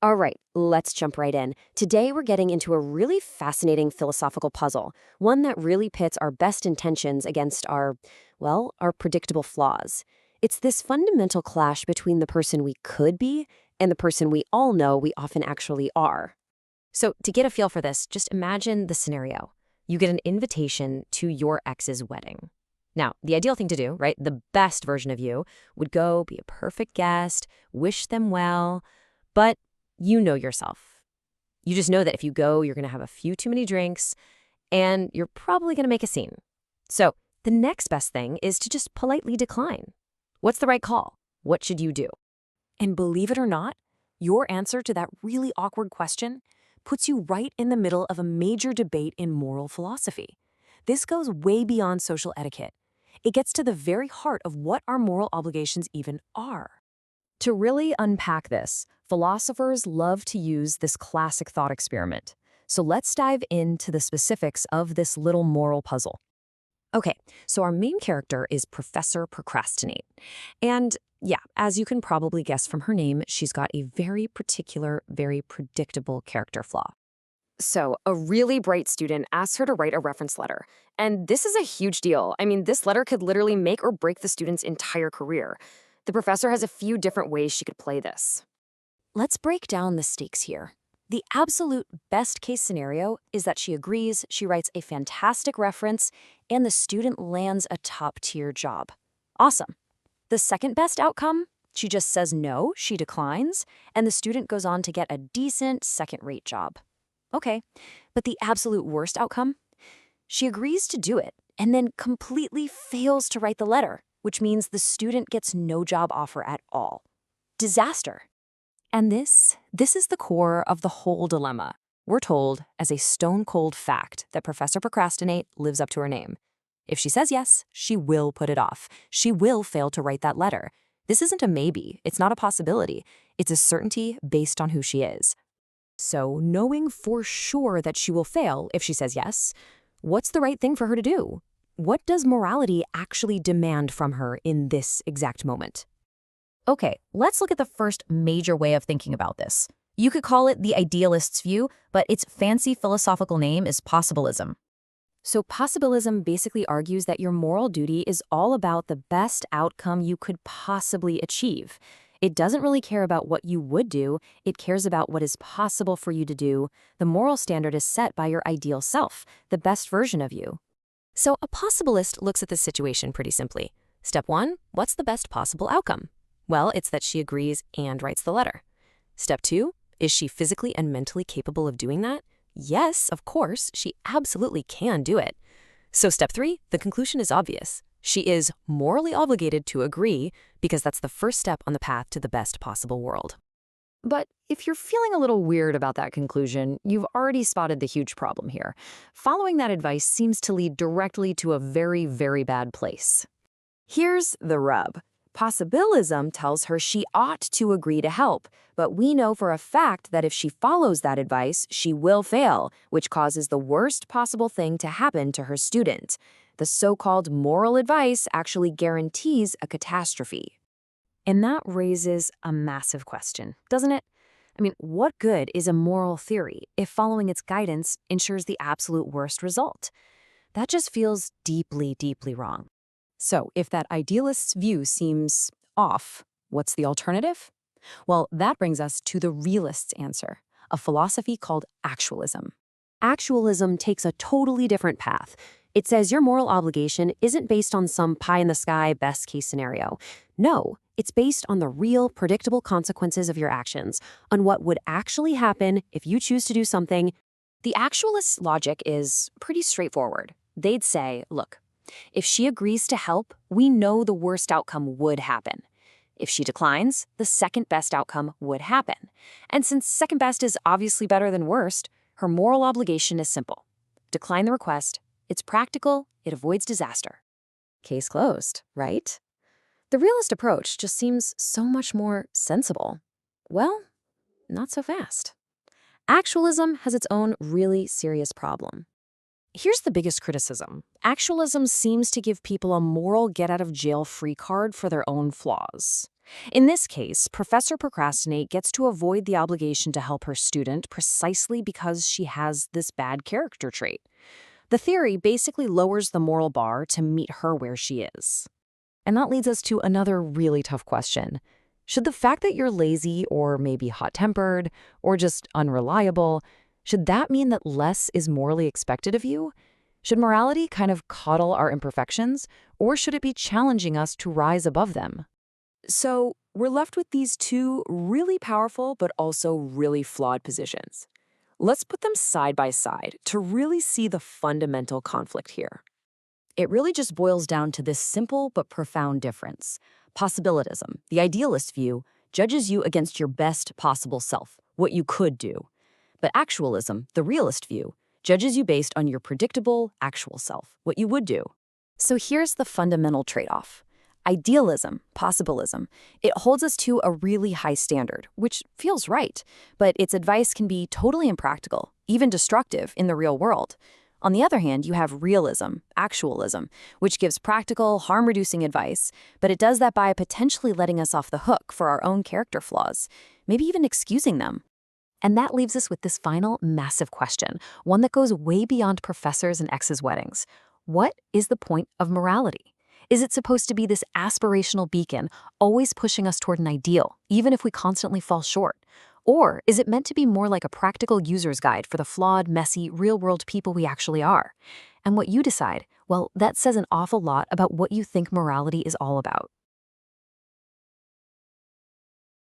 All right, let's jump right in. Today we're getting into a really fascinating philosophical puzzle, one that really pits our best intentions against our predictable flaws. It's this fundamental clash between the person we could be and the person we all know we often actually are. So, to get a feel for this, just imagine the scenario. You get an invitation to your ex's wedding. Now, the ideal thing to do, right, the best version of you, would go be a perfect guest, wish them well, but you know yourself. You just know that if you go, you're going to have a few too many drinks, and you're probably going to make a scene. So, the next best thing is to just politely decline. What's the right call? What should you do? And believe it or not, your answer to that really awkward question puts you right in the middle of a major debate in moral philosophy. This goes way beyond social etiquette. It gets to the very heart of what our moral obligations even are. To really unpack this, philosophers love to use this classic thought experiment. So let's dive into the specifics of this little moral puzzle. Okay, so our main character is Professor Procrastinate. And yeah, as you can probably guess from her name, she's got a very particular, very predictable character flaw. So, a really bright student asks her to write a reference letter. And this is a huge deal. I mean, this letter could literally make or break the student's entire career. The professor has a few different ways she could play this. Let's break down the stakes here. The absolute best case scenario is that she agrees, she writes a fantastic reference, and the student lands a top-tier job. Awesome. The second best outcome? She just says no, she declines, and the student goes on to get a decent second-rate job. Okay, but the absolute worst outcome? She agrees to do it, and then completely fails to write the letter, which means the student gets no job offer at all. Disaster. And this is the core of the whole dilemma. We're told, as a stone-cold fact, that Professor Procrastinate lives up to her name. If she says yes, she will put it off. She will fail to write that letter. This isn't a maybe. It's not a possibility. It's a certainty based on who she is. So, knowing for sure that she will fail if she says yes, what's the right thing for her to do? What does morality actually demand from her in this exact moment? Okay, let's look at the first major way of thinking about this. You could call it the idealist's view, but its fancy philosophical name is possibilism. So possibilism basically argues that your moral duty is all about the best outcome you could possibly achieve. It doesn't really care about what you would do, it cares about what is possible for you to do. The moral standard is set by your ideal self, the best version of you. So a possibilist looks at this situation pretty simply. Step 1, what's the best possible outcome? Well, it's that she agrees and writes the letter. Step 2, is she physically and mentally capable of doing that? Yes, of course, she absolutely can do it. So step 3, the conclusion is obvious. She is morally obligated to agree because that's the first step on the path to the best possible world. But if you're feeling a little weird about that conclusion, you've already spotted the huge problem here. Following that advice seems to lead directly to a very, very bad place. Here's the rub. Possibilism tells her she ought to agree to help, but we know for a fact that if she follows that advice, she will fail, which causes the worst possible thing to happen to her student. The so-called moral advice actually guarantees a catastrophe. And that raises a massive question, doesn't it? I mean, what good is a moral theory if following its guidance ensures the absolute worst result? That just feels deeply, deeply wrong. So, if that idealist's view seems off, what's the alternative? Well, that brings us to the realist's answer, a philosophy called actualism. Actualism takes a totally different path. It says your moral obligation isn't based on some pie-in-the-sky best-case scenario. No, it's based on the real, predictable consequences of your actions, on what would actually happen if you choose to do something. The actualist's logic is pretty straightforward. They'd say, look, if she agrees to help, we know the worst outcome would happen. If she declines, the second best outcome would happen. And since second best is obviously better than worst, her moral obligation is simple. Decline the request. It's practical. It avoids disaster. Case closed, right? The realist approach just seems so much more sensible. Well, not so fast. Actualism has its own really serious problem. Here's the biggest criticism. Actualism seems to give people a moral get-out-of-jail-free card for their own flaws. In this case, Professor Procrastinate gets to avoid the obligation to help her student precisely because she has this bad character trait. The theory basically lowers the moral bar to meet her where she is. And that leads us to another really tough question. Should the fact that you're lazy or maybe hot-tempered or just unreliable, should that mean that less is morally expected of you? Should morality kind of coddle our imperfections, or should it be challenging us to rise above them? So, we're left with these two really powerful but also really flawed positions. Let's put them side by side to really see the fundamental conflict here. It really just boils down to this simple but profound difference. Possibilitism, the idealist view, judges you against your best possible self, what you could do. But actualism, the realist view, judges you based on your predictable, actual self, what you would do. So here's the fundamental trade-off. Idealism, possibilism, it holds us to a really high standard, which feels right, but its advice can be totally impractical, even destructive in the real world. On the other hand, you have realism, actualism, which gives practical, harm-reducing advice, but it does that by potentially letting us off the hook for our own character flaws, maybe even excusing them. And that leaves us with this final massive question, one that goes way beyond professors and exes' weddings. What is the point of morality? Is it supposed to be this aspirational beacon, always pushing us toward an ideal, even if we constantly fall short? Or is it meant to be more like a practical user's guide for the flawed, messy, real-world people we actually are? And what you decide, well, that says an awful lot about what you think morality is all about.